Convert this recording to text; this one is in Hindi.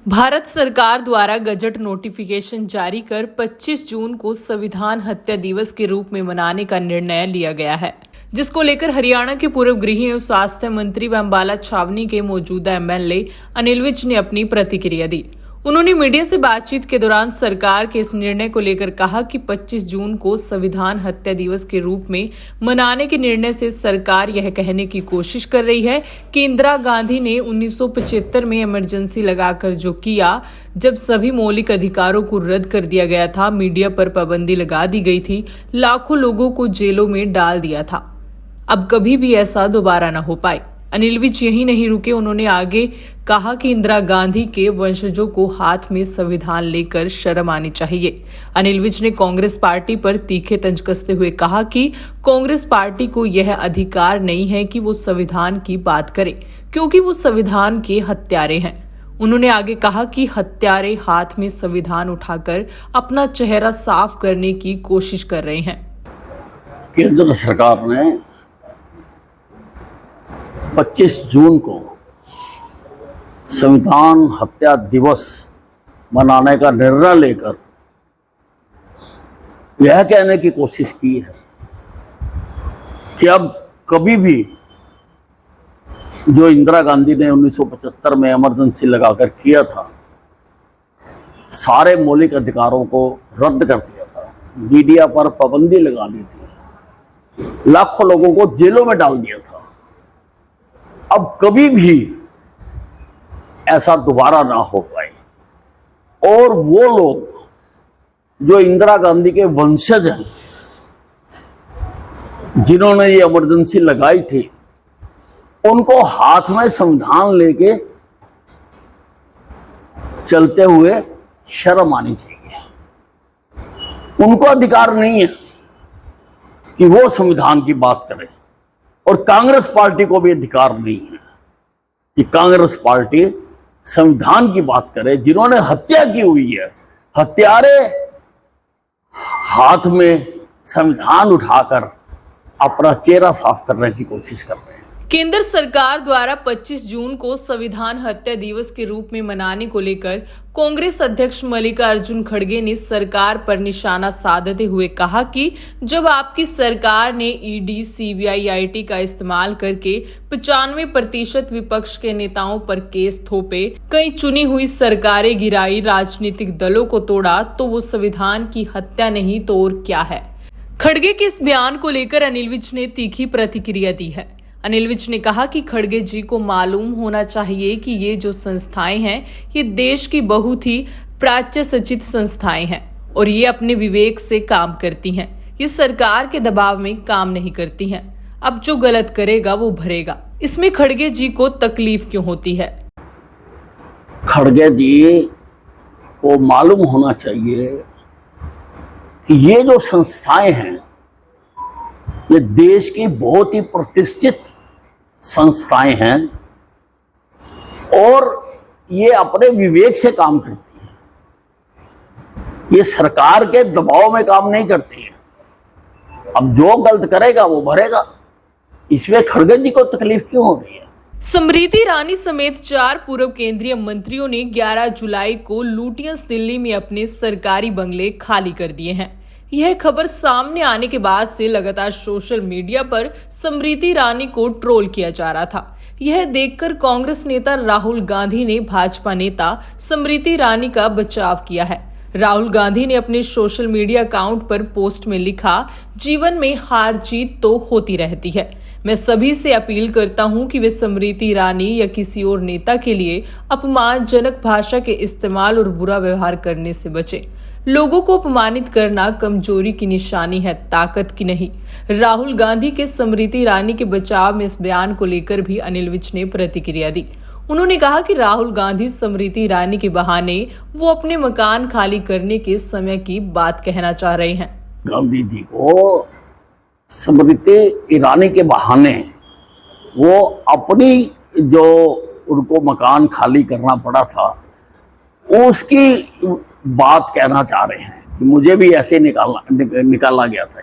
भारत सरकार द्वारा गजट नोटिफिकेशन जारी कर 25 जून को संविधान हत्या दिवस के रूप में मनाने का निर्णय लिया गया है, जिसको लेकर हरियाणा के पूर्व गृह एवं स्वास्थ्य मंत्री व अम्बाला छावनी के मौजूदा एमएलए अनिल विज ने अपनी प्रतिक्रिया दी। उन्होंने मीडिया से बातचीत के दौरान सरकार के इस निर्णय को लेकर कहा कि 25 जून को संविधान हत्या दिवस के रूप में मनाने के निर्णय से सरकार यह कहने की कोशिश कर रही है कि इंदिरा गांधी ने 1975 में इमरजेंसी लगाकर जो किया, जब सभी मौलिक अधिकारों को रद्द कर दिया गया था, मीडिया पर पाबंदी लगा दी गई थी, लाखों लोगों को जेलों में डाल दिया था, अब कभी भी ऐसा दोबारा न हो पाए। अनिल विज यही नहीं रुके, उन्होंने आगे कहा कि इंदिरा गांधी के वंशजों को हाथ में संविधान लेकर शर्म आनी चाहिए। अनिल विज ने कांग्रेस पार्टी पर तीखे तंज कसते हुए कहा कि कांग्रेस पार्टी को यह अधिकार नहीं है कि वो संविधान की बात करे, क्योंकि वो संविधान के हत्यारे हैं। उन्होंने आगे कहा कि हत्यारे हाथ में संविधान उठाकर अपना चेहरा साफ करने की कोशिश कर रहे हैं। केंद्र सरकार ने 25 जून को संविधान हत्या दिवस मनाने का निर्णय लेकर यह कहने की कोशिश की है कि अब कभी भी जो इंदिरा गांधी ने 1975 में इमरजेंसी लगाकर किया था, सारे मौलिक अधिकारों को रद्द कर दिया था, मीडिया पर पाबंदी लगा दी थी, लाखों लोगों को जेलों में डाल दिया था, अब कभी भी ऐसा दोबारा ना हो पाए। और वो लोग जो इंदिरा गांधी के वंशज हैं, जिन्होंने ये इमरजेंसी लगाई थी, उनको हाथ में संविधान लेके चलते हुए शर्म आनी चाहिए। उनको अधिकार नहीं है कि वो संविधान की बात करें, और कांग्रेस पार्टी को भी अधिकार नहीं है कि कांग्रेस पार्टी संविधान की बात करे। जिन्होंने हत्या की हुई है, हत्यारे हाथ में संविधान उठाकर अपना चेहरा साफ करने की कोशिश कर रहे हैं। केंद्र सरकार द्वारा 25 जून को संविधान हत्या दिवस के रूप में मनाने को लेकर कांग्रेस अध्यक्ष मल्लिकार्जुन खड़गे ने सरकार पर निशाना साधते हुए कहा कि जब आपकी सरकार ने ईडी, सीबीआई, आईटी का इस्तेमाल करके 95% विपक्ष के नेताओं पर केस थोपे, कई चुनी हुई सरकारें गिराई, राजनीतिक दलों को तोड़ा, तो वो संविधान की हत्या नहीं तो और क्या है। खड़गे के इस बयान को लेकर अनिल विज ने तीखी प्रतिक्रिया दी है। अनिल विज ने कहा कि खड़गे जी को मालूम होना चाहिए कि ये जो संस्थाएं हैं, ये देश की बहुत ही प्राच्य संस्थाएं हैं और ये अपने विवेक से काम करती हैं। ये सरकार के दबाव में काम नहीं करती हैं। अब जो गलत करेगा वो भरेगा। इसमें खड़गे जी को तकलीफ क्यों होती है? खड़गे जी को मालूम होना चाहिए कि ये जो संस्थाएं हैं, ये देश की बहुत ही प्रतिष्ठित संस्थाएं हैं और ये अपने विवेक से काम करती हैं। ये सरकार के दबाव में काम नहीं करती है। अब जो गलत करेगा वो भरेगा। इसमें खड़गे जी को तकलीफ क्यों हो रही है? स्मृति ईरानी समेत 4 पूर्व केंद्रीय मंत्रियों ने 11 जुलाई को लुटियंस दिल्ली में अपने सरकारी बंगले खाली कर दिए हैं। यह खबर सामने आने के बाद से लगातार सोशल मीडिया पर स्मृति ईरानी को ट्रोल किया जा रहा था। यह देखकर कांग्रेस नेता राहुल गांधी ने भाजपा नेता स्मृति ईरानी का बचाव किया है। राहुल गांधी ने अपने सोशल मीडिया अकाउंट पर पोस्ट में लिखा, जीवन में हार जीत तो होती रहती है। मैं सभी से अपील करता हूं कि वे स्मृति ईरानी या किसी और नेता के लिए अपमानजनक भाषा के इस्तेमाल और बुरा व्यवहार करने से बचें। लोगों को अपमानित करना कमजोरी की निशानी है, ताकत की नहीं। राहुल गांधी के स्मृति ईरानी के बचाव में इस बयान को लेकर भी अनिल विज ने प्रतिक्रिया दी। उन्होंने कहा कि राहुल गांधी स्मृति ईरानी के बहाने वो अपने मकान खाली करने के समय की बात कहना चाह रहे हैं। गांधी जी को स्मृति ईरानी के बहाने वो अपनी जो उनको मकान खाली करना पड़ा था, उसकी बात कहना चाह रहे हैं कि मुझे भी ऐसे निकाला गया था।